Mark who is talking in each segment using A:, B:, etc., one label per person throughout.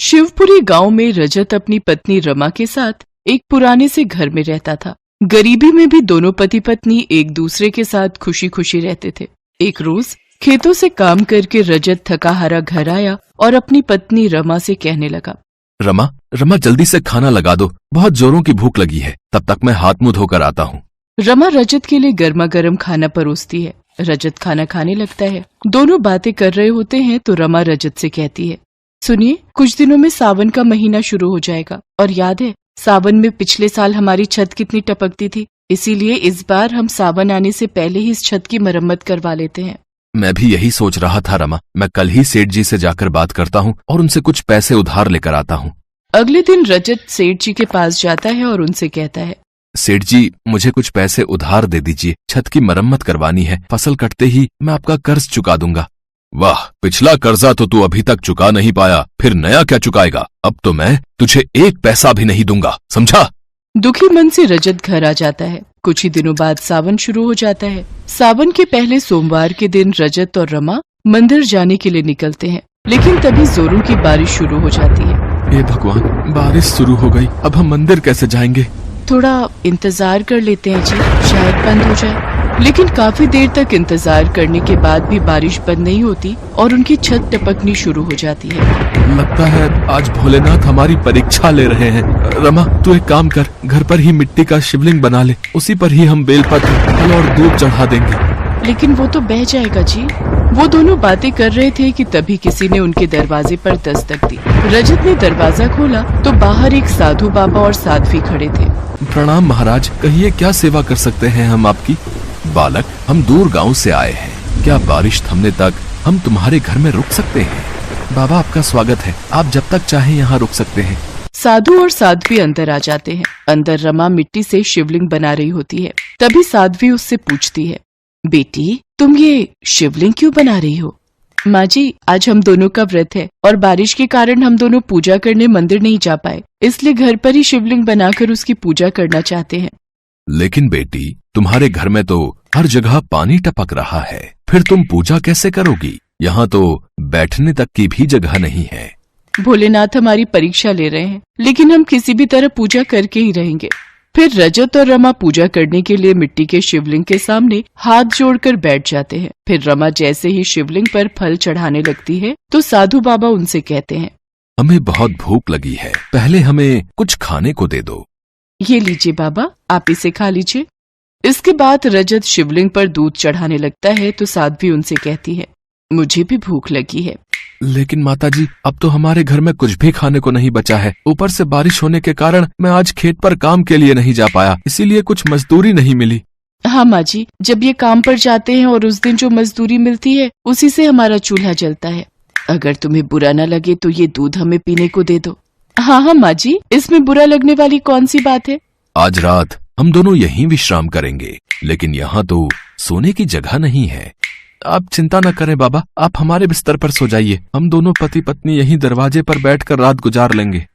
A: शिवपुरी गांव में रजत अपनी पत्नी रमा के साथ एक पुराने से घर में रहता था। गरीबी में भी दोनों पति पत्नी एक दूसरे के साथ खुशी खुशी रहते थे। एक रोज खेतों से काम करके रजत थका हारा घर आया और अपनी पत्नी रमा से कहने लगा,
B: रमा जल्दी से खाना लगा दो, बहुत जोरों की भूख लगी है, तब तक मैं हाथ मुंह धोकर आता हूँ।
A: रमा रजत के लिए गर्मा गर्म खाना परोसती है। रजत खाना खाने लगता है। दोनों बातें कर रहे होते हैं तो रमा रजत से कहती है, सुनिए, कुछ दिनों में सावन का महीना शुरू हो जाएगा और याद है सावन में पिछले साल हमारी छत कितनी टपकती थी, इसीलिए इस बार हम सावन आने से पहले ही इस छत की मरम्मत करवा लेते हैं।
B: मैं भी यही सोच रहा था रमा, मैं कल ही सेठ जी से जाकर बात करता हूँ और उनसे कुछ पैसे उधार लेकर आता हूँ।
A: अगले दिन रजत सेठ जी के पास जाता है और उनसे कहता है,
B: सेठ जी मुझे कुछ पैसे उधार दे दीजिए, छत की मरम्मत करवानी है, फसल कटते ही मैं आपका कर्ज चुका दूंगा। वाह, पिछला कर्जा तो तू अभी तक चुका नहीं पाया, फिर नया क्या चुकाएगा? अब तो मैं तुझे एक पैसा भी नहीं दूंगा, समझा?
A: दुखी मन से रजत घर आ जाता है। कुछ ही दिनों बाद सावन शुरू हो जाता है। सावन के पहले सोमवार के दिन रजत और रमा मंदिर जाने के लिए निकलते हैं, लेकिन तभी जोरों की बारिश शुरू हो जाती है।
B: हे भगवान, बारिश शुरू हो गई, अब हम मंदिर कैसे जाएंगे?
A: थोड़ा इंतजार कर लेते हैं जी, शायद बंद हो जाए। लेकिन काफी देर तक इंतजार करने के बाद भी बारिश बंद नहीं होती और उनकी छत टपकनी शुरू हो जाती है।
B: लगता है आज भोलेनाथ हमारी परीक्षा ले रहे हैं। रमा तू एक काम कर, घर पर ही मिट्टी का शिवलिंग बना ले, उसी पर ही हम बेलपत्र, फल और दूध चढ़ा देंगे।
A: लेकिन वो तो बह जाएगा जी। वो दोनों बातें कर रहे थे कि तभी किसी ने उनके दरवाजे पर दस्तक दी। रजत ने दरवाजा खोला तो बाहर एक साधु बाबा और साध्वी खड़े थे।
B: प्रणाम महाराज, कहिए क्या सेवा कर सकते हैं हम आपकी? बालक, हम दूर गांव से आए हैं, क्या बारिश थमने तक हम तुम्हारे घर में रुक सकते हैं? बाबा आपका स्वागत है, आप जब तक चाहें यहाँ रुक सकते हैं।
A: साधु और साध्वी अंदर आ जाते हैं। अंदर रमा मिट्टी से शिवलिंग बना रही होती है। तभी साध्वी उससे पूछती है, बेटी तुम ये शिवलिंग क्यों बना रही हो? माँ जी, आज हम दोनों का व्रत है और बारिश के कारण हम दोनों पूजा करने मंदिर नहीं जा पाए, इसलिए घर पर ही शिवलिंग बनाकर उसकी पूजा करना चाहते हैं।
B: लेकिन बेटी, तुम्हारे घर में तो हर जगह पानी टपक रहा है, फिर तुम पूजा कैसे करोगी? यहाँ तो बैठने तक की भी जगह नहीं है।
A: भोलेनाथ हमारी परीक्षा ले रहे हैं, लेकिन हम किसी भी तरह पूजा करके ही रहेंगे। फिर रजत और रमा पूजा करने के लिए मिट्टी के शिवलिंग के सामने हाथ जोड़कर बैठ जाते हैं। फिर रमा जैसे ही शिवलिंग पर फल चढ़ाने लगती है तो साधु बाबा उनसे कहते हैं,
B: हमें बहुत भूख लगी है, पहले हमें कुछ खाने को दे दो।
A: ये लीजिए बाबा, आप इसे खा लीजिए। इसके बाद रजत शिवलिंग पर दूध चढ़ाने लगता है तो साध्वी उनसे कहती है, मुझे भी भूख लगी है।
B: लेकिन माताजी, अब तो हमारे घर में कुछ भी खाने को नहीं बचा है। ऊपर से बारिश होने के कारण मैं आज खेत पर काम के लिए नहीं जा पाया, इसीलिए कुछ मजदूरी नहीं मिली।
A: हाँ माँ जी, जब ये काम पर जाते हैं और उस दिन जो मजदूरी मिलती है उसी से हमारा चूल्हा जलता है। अगर तुम्हें बुरा न लगे तो ये दूध हमें पीने को दे दो। हाँ माँ जी, इसमें बुरा लगने वाली कौन सी बात है?
B: आज रात हम दोनों यहीं विश्राम करेंगे, लेकिन यहाँ तो सोने की जगह नहीं है। आप चिंता न करें बाबा, आप हमारे बिस्तर पर सो जाइए, हम दोनों पति पत्नी यहीं दरवाजे पर बैठकर रात गुजार लेंगे।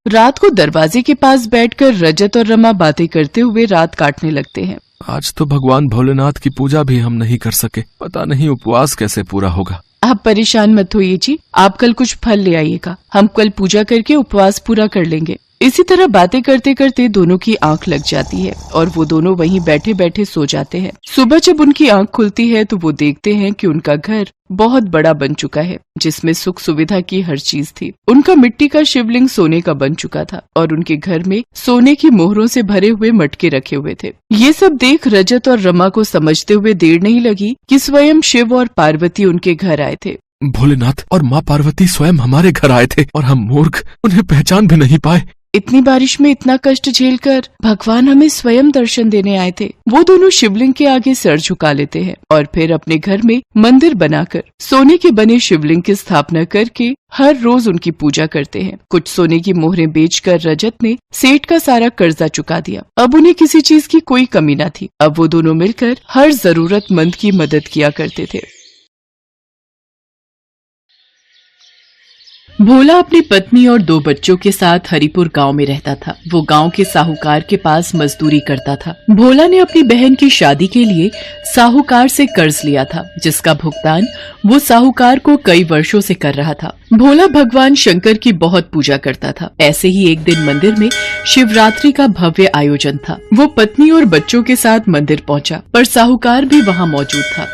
A: रात को दरवाजे के पास बैठकर रजत और रमा बातें करते हुए रात काटने लगते हैं।
B: आज तो भगवान भोलेनाथ की पूजा भी हम नहीं कर सके, पता नहीं उपवास कैसे पूरा होगा।
A: आप परेशान मत होइए जी, आप कल कुछ फल ले आइएगा, हम कल पूजा करके उपवास पूरा कर लेंगे। इसी तरह बातें करते करते दोनों की आंख लग जाती है और वो दोनों वहीं बैठे बैठे सो जाते हैं। सुबह जब उनकी आंख खुलती है तो वो देखते हैं कि उनका घर बहुत बड़ा बन चुका है, जिसमें सुख सुविधा की हर चीज थी। उनका मिट्टी का शिवलिंग सोने का बन चुका था और उनके घर में सोने की मोहरों से भरे हुए मटके रखे हुए थे। ये सब देख रजत और रमा को समझते हुए देर नहीं लगी कि स्वयं शिव और पार्वती उनके घर आए थे।
B: भोलेनाथ और माँ पार्वती स्वयं हमारे घर आए थे और हम मूर्ख उन्हें पहचान भी नहीं पाए।
A: इतनी बारिश में इतना कष्ट झेलकर भगवान हमें स्वयं दर्शन देने आए थे। वो दोनों शिवलिंग के आगे सर झुका लेते हैं और फिर अपने घर में मंदिर बनाकर सोने के बने शिवलिंग की स्थापना करके हर रोज उनकी पूजा करते हैं। कुछ सोने की मोहरें बेचकर रजत ने सेठ का सारा कर्जा चुका दिया। अब उन्हें किसी चीज की कोई कमी न थी। अब वो दोनों मिलकर हर जरूरतमंद की मदद किया करते थे। भोला अपनी पत्नी और 2 बच्चों के साथ हरिपुर गांव में रहता था। वो गांव के साहूकार के पास मजदूरी करता था। भोला ने अपनी बहन की शादी के लिए साहूकार से कर्ज लिया था, जिसका भुगतान वो साहूकार को कई वर्षों से कर रहा था। भोला भगवान शंकर की बहुत पूजा करता था। ऐसे ही एक दिन मंदिर में शिवरात्रि का भव्य आयोजन था। वो पत्नी और बच्चों के साथ मंदिर पहुंचा, पर साहूकार भी वहां मौजूद था।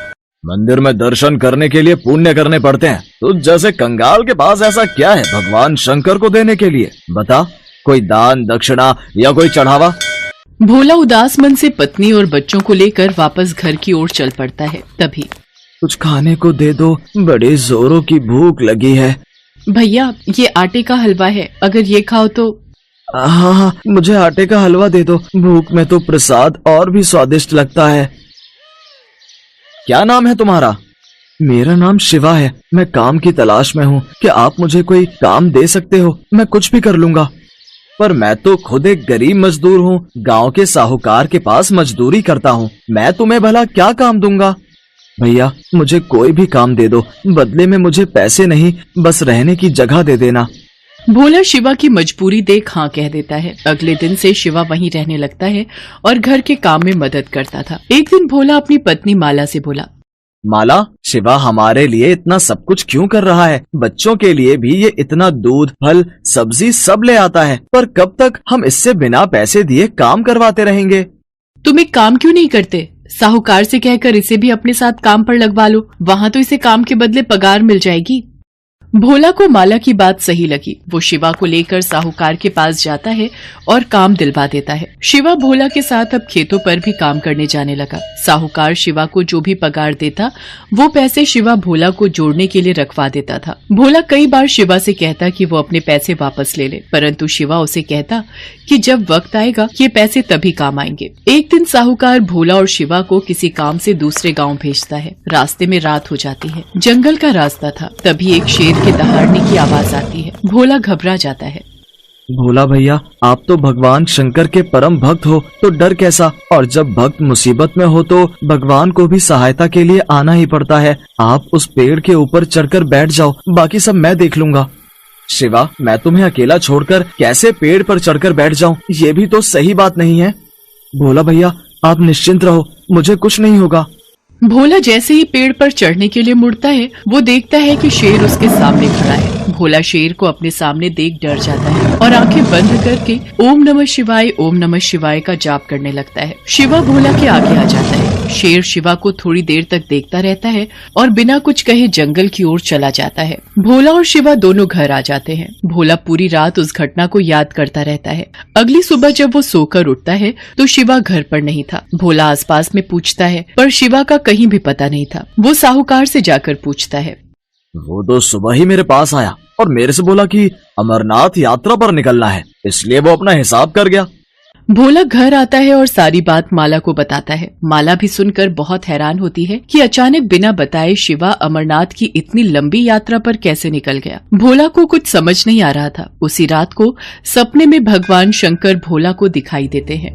C: मंदिर में दर्शन करने के लिए पुण्य करने पड़ते हैं। तो जैसे कंगाल के पास ऐसा क्या है भगवान शंकर को देने के लिए? बता, कोई दान दक्षिणा या कोई चढ़ावा?
A: भोला उदास मन से पत्नी और बच्चों को लेकर वापस घर की ओर चल पड़ता है। तभी
C: कुछ खाने को दे दो, बड़े जोरों की भूख लगी है।
A: भैया, ये आटे का हलवा है, अगर ये खाओ तो।
C: हाँ, मुझे आटे का हलवा दे दो। भूख में तो प्रसाद और भी स्वादिष्ट लगता है। क्या नाम है तुम्हारा? मेरा नाम शिवा है। मैं काम की तलाश में हूँ। क्या आप मुझे कोई काम दे सकते हो? मैं कुछ भी कर लूंगा। पर मैं तो खुद एक गरीब मजदूर हूँ, गांव के साहूकार के पास मजदूरी करता हूँ। मैं तुम्हें भला क्या काम दूंगा? भैया, मुझे कोई भी काम दे दो, बदले में मुझे पैसे नहीं, बस रहने की जगह दे देना।
A: भोला शिवा की मजबूरी देख हाँ कह देता है। अगले दिन से शिवा वहीं रहने लगता है और घर के काम में मदद करता था। एक दिन भोला अपनी पत्नी माला से बोला,
C: माला, शिवा हमारे लिए इतना सब कुछ क्यों कर रहा है? बच्चों के लिए भी ये इतना दूध, फल, सब्जी सब ले आता है, पर कब तक हम इससे बिना पैसे दिए काम करवाते रहेंगे?
A: तुम एक काम क्यों नहीं करते? साहूकार से कहकर इसे भी अपने साथ काम पर लगवा लो, वहाँ तो इसे काम के बदले पगार मिल जाएगी। भोला को माला की बात सही लगी। वो शिवा को लेकर साहूकार के पास जाता है और काम दिलवा देता है। शिवा भोला के साथ अब खेतों पर भी काम करने जाने लगा। साहूकार शिवा को जो भी पगार देता, वो पैसे शिवा भोला को जोड़ने के लिए रखवा देता था। भोला कई बार शिवा से कहता कि वो अपने पैसे वापस ले ले, परंतु शिवा उसे कहता कि जब वक्त आएगा ये पैसे तभी काम आएंगे। एक दिन साहूकार भोला और शिवा को किसी काम से दूसरे गाँव भेजता है। रास्ते में रात हो जाती है। जंगल का रास्ता था। तभी एक शेर के दहाड़ने की आवाज आती है। भोला घबरा जाता है।
C: भोला भैया, आप तो भगवान शंकर के परम भक्त हो, तो डर कैसा? और जब भक्त मुसीबत में हो तो भगवान को भी सहायता के लिए आना ही पड़ता है। आप उस पेड़ के ऊपर चढ़कर बैठ जाओ, बाकी सब मैं देख लूंगा। शिवा, मैं तुम्हें अकेला छोड़कर कैसे पेड़ पर चढ़कर बैठ जाऊं? ये भी तो सही बात नहीं है। भोला भैया, आप निश्चिंत रहो, मुझे कुछ नहीं होगा।
A: भोला जैसे ही पेड़ पर चढ़ने के लिए मुड़ता है, वो देखता है कि शेर उसके सामने खड़ा है। भोला शेर को अपने सामने देख डर जाता है और आंखें बंद करके ओम नमः शिवाय का जाप करने लगता है। शिवा भोला के आगे आ जाता है। शेर शिवा को थोड़ी देर तक देखता रहता है और बिना कुछ कहे जंगल की ओर चला जाता है। भोला और शिवा दोनों घर आ जाते हैं। भोला पूरी रात उस घटना को याद करता रहता है। अगली सुबह जब वो सोकर उठता है तो शिवा घर पर नहीं था। भोला आसपास में पूछता है, पर शिवा का कहीं भी पता नहीं था। वो साहूकार से जाकर पूछता है।
C: वो तो सुबह ही मेरे पास आया और मेरे से बोला कि अमरनाथ यात्रा पर निकलना है, इसलिए वो अपना हिसाब कर गया।
A: भोला घर आता है और सारी बात माला को बताता है। माला भी सुनकर बहुत हैरान होती है कि अचानक बिना बताए शिवा अमरनाथ की इतनी लंबी यात्रा पर कैसे निकल गया। भोला को कुछ समझ नहीं आ रहा था। उसी रात को सपने में भगवान शंकर भोला को दिखाई देते हैं।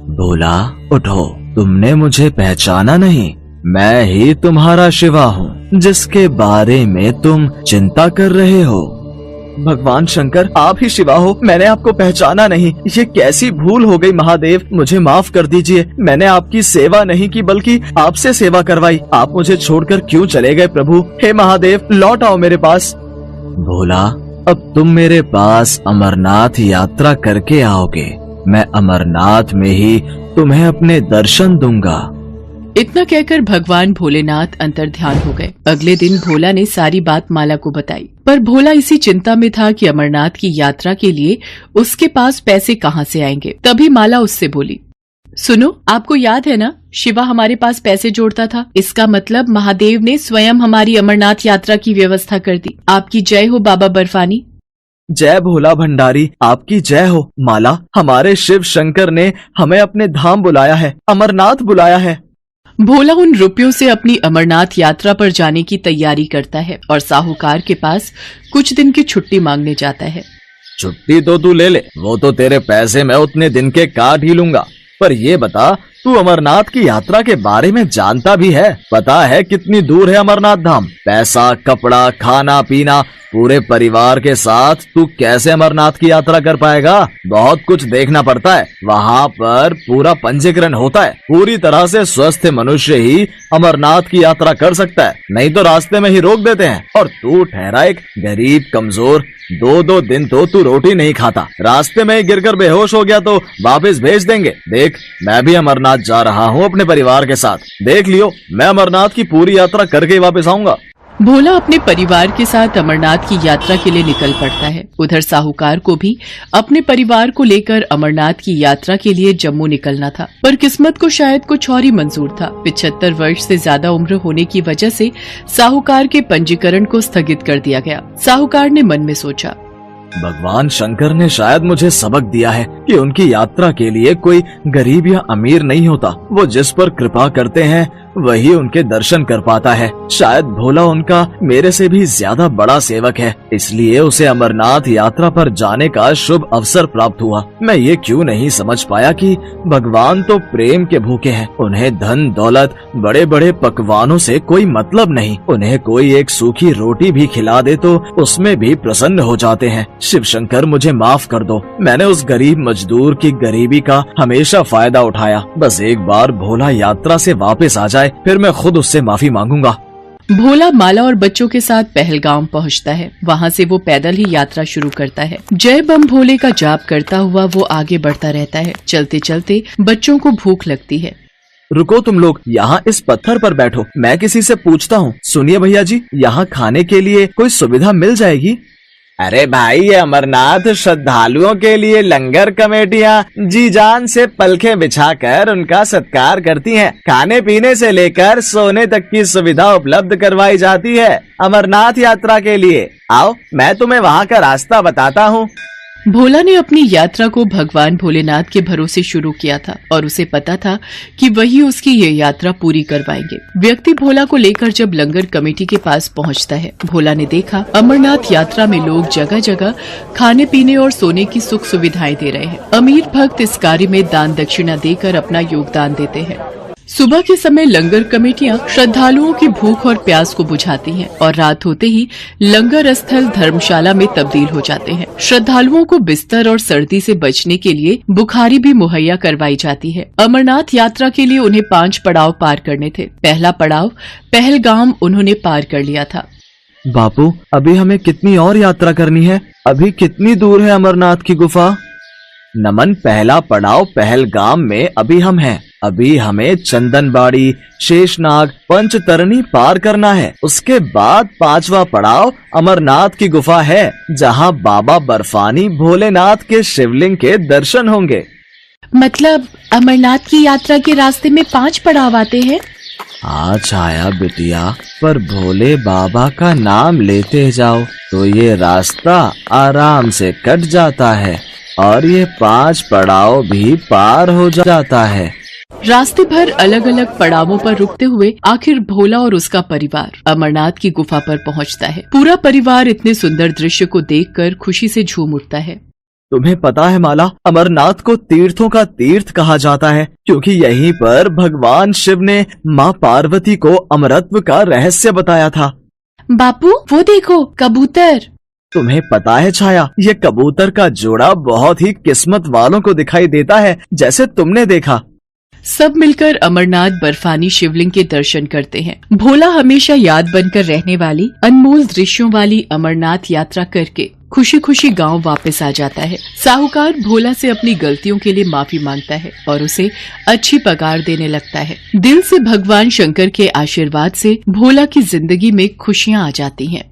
C: भोला, उठो, तुमने मुझे पहचाना नहीं? मैं ही तुम्हारा शिवा हूँ, जिसके बारे में तुम चिंता कर रहे हो। भगवान शंकर, आप ही शिवा हो, मैंने आपको पहचाना नहीं। ये कैसी भूल हो गई महादेव, मुझे माफ कर दीजिए। मैंने आपकी सेवा नहीं की बल्कि आपसे सेवा करवाई। आप मुझे छोड़कर क्यों चले गए प्रभु? हे महादेव, लौट आओ मेरे पास। भोला, अब तुम मेरे पास अमरनाथ यात्रा करके आओगे। मैं अमरनाथ में ही तुम्हें अपने दर्शन दूंगा।
A: इतना कहकर भगवान भोलेनाथ अंतर्ध्यान हो गए। अगले दिन भोला ने सारी बात माला को बताई, पर भोला इसी चिंता में था कि अमरनाथ की यात्रा के लिए उसके पास पैसे कहाँ से आएंगे। तभी माला उससे बोली, सुनो, आपको याद है ना, शिवा हमारे पास पैसे जोड़ता था। इसका मतलब महादेव ने स्वयं हमारी अमरनाथ यात्रा की व्यवस्था कर दी। आपकी जय हो बाबा बर्फानी।
C: जय भोला भंडारी, आपकी जय हो। माला, हमारे शिव शंकर ने हमें अपने धाम बुलाया है, अमरनाथ बुलाया है।
A: भोला उन रुपयों से अपनी अमरनाथ यात्रा पर जाने की तैयारी करता है और साहूकार के पास कुछ दिन की छुट्टी मांगने जाता है।
C: छुट्टी तो तू ले ले, वो तो तेरे पैसे मैं उतने दिन के काट ही लूंगा। पर ये बता, तू अमरनाथ की यात्रा के बारे में जानता भी है? पता है कितनी दूर है अमरनाथ धाम? पैसा, कपड़ा, खाना पीना, पूरे परिवार के साथ तू कैसे अमरनाथ की यात्रा कर पाएगा? बहुत कुछ देखना पड़ता है। वहाँ पर पूरा पंजीकरण होता है। पूरी तरह से स्वस्थ मनुष्य ही अमरनाथ की यात्रा कर सकता है, नहीं तो रास्ते में ही रोक देते हैं। और तू ठहरा एक गरीब कमजोर, 2-2 दिन तो तू रोटी नहीं खाता, रास्ते में ही गिरकर बेहोश हो गया तो वापस भेज देंगे। देख, मैं भी अमरनाथ जा रहा हूँ अपने परिवार के साथ। देख लियो, मैं अमरनाथ की पूरी यात्रा करके ही वापस आऊंगा।
A: भोला अपने परिवार के साथ अमरनाथ की यात्रा के लिए निकल पड़ता है। उधर साहूकार को भी अपने परिवार को लेकर अमरनाथ की यात्रा के लिए जम्मू निकलना था, पर किस्मत को शायद कुछ और ही मंजूर था। 75 वर्ष से ज्यादा उम्र होने की वजह से साहूकार के पंजीकरण को स्थगित कर दिया गया। साहूकार ने मन में सोचा,
C: भगवान शंकर ने शायद मुझे सबक दिया है कि उनकी यात्रा के लिए कोई गरीब या अमीर नहीं होता। वो जिस पर कृपा करते हैं वही उनके दर्शन कर पाता है। शायद भोला उनका मेरे से भी ज्यादा बड़ा सेवक है, इसलिए उसे अमरनाथ यात्रा पर जाने का शुभ अवसर प्राप्त हुआ। मैं ये क्यों नहीं समझ पाया कि भगवान तो प्रेम के भूखे हैं। उन्हें धन दौलत, बड़े बड़े पकवानों से कोई मतलब नहीं। उन्हें कोई एक सूखी रोटी भी खिला दे तो उसमें भी प्रसन्न हो जाते हैं। शिव शंकर, मुझे माफ कर दो। मैंने उस गरीब मजदूर की गरीबी का हमेशा फायदा उठाया। बस एक बार भोला यात्रा से वापस आ जाए, फिर मैं खुद उससे माफी मांगूंगा।
A: भोला माला और बच्चों के साथ पहलगाम पहुंचता है। वहां से वो पैदल ही यात्रा शुरू करता है। जय बम भोले का जाप करता हुआ वो आगे बढ़ता रहता है। चलते चलते बच्चों को भूख लगती है।
C: रुको तुम लोग, यहाँ इस पत्थर पर बैठो, मैं किसी से पूछता हूँ। सुनिए भैया जी, यहाँ खाने के लिए कोई सुविधा मिल जाएगी? अरे भाई, ये अमरनाथ श्रद्धालुओं के लिए लंगर कमेटियाँ जी जान से पलखें बिछाकर उनका सत्कार करती हैं। खाने पीने से लेकर सोने तक की सुविधा उपलब्ध करवाई जाती है अमरनाथ यात्रा के लिए। आओ, मैं तुम्हें वहाँ का रास्ता बताता हूँ।
A: भोला ने अपनी यात्रा को भगवान भोलेनाथ के भरोसे शुरू किया था और उसे पता था कि वही उसकी ये यात्रा पूरी करवाएंगे। व्यक्ति भोला को लेकर जब लंगर कमेटी के पास पहुंचता है, भोला ने देखा अमरनाथ यात्रा में लोग जगह जगह खाने पीने और सोने की सुख सुविधाएं दे रहे हैं। अमीर भक्त इस कार्य में दान दक्षिणा देकर अपना योगदान देते हैं। सुबह के समय लंगर कमेटियां श्रद्धालुओं की भूख और प्यास को बुझाती हैं और रात होते ही लंगर स्थल धर्मशाला में तब्दील हो जाते हैं। श्रद्धालुओं को बिस्तर और सर्दी से बचने के लिए बुखारी भी मुहैया करवाई जाती है। अमरनाथ यात्रा के लिए उन्हें 5 पड़ाव पार करने थे। पहला पड़ाव पहलगाम उन्होंने पार कर लिया था।
C: बापू, अभी हमें कितनी और यात्रा करनी है? अभी कितनी दूर है अमरनाथ की गुफा? नमन, पहला पड़ाव पहलगाम में अभी हम हैं। अभी हमें चंदनबाड़ी, शेषनाग, पंचतरणी पार करना है। उसके बाद 5वां पड़ाव अमरनाथ की गुफा है, जहां बाबा बर्फानी भोलेनाथ के शिवलिंग के दर्शन होंगे।
A: मतलब अमरनाथ की यात्रा के रास्ते में 5 पड़ाव आते हैं?
C: हाँ छाया बिटिया, पर भोले बाबा का नाम लेते जाओ तो ये रास्ता आराम से कट जाता है और ये 5 पड़ाव भी पार हो जाता है।
A: रास्ते भर अलग अलग पड़ावों पर रुकते हुए आखिर भोला और उसका परिवार अमरनाथ की गुफा पर पहुंचता है। पूरा परिवार इतने सुंदर दृश्य को देखकर खुशी से झूम उठता है।
C: तुम्हें पता है माला, अमरनाथ को तीर्थों का तीर्थ कहा जाता है क्योंकि यहीं पर भगवान शिव ने माँ पार्वती को अमरत्व का रहस्य बताया था।
A: बापू, वो देखो कबूतर।
C: तुम्हें पता है छाया, ये कबूतर का जोड़ा बहुत ही किस्मत वालों को दिखाई देता है, जैसे तुमने देखा।
A: सब मिलकर अमरनाथ बर्फानी शिवलिंग के दर्शन करते हैं। भोला हमेशा याद बनकर रहने वाली अनमोल दृश्यों वाली अमरनाथ यात्रा करके खुशी खुशी गांव वापस आ जाता है। साहूकार भोला से अपनी गलतियों के लिए माफी मांगता है और उसे अच्छी पगार देने लगता है। दिल से भगवान शंकर के आशीर्वाद से भोला की जिंदगी में खुशियां आ जाती हैं।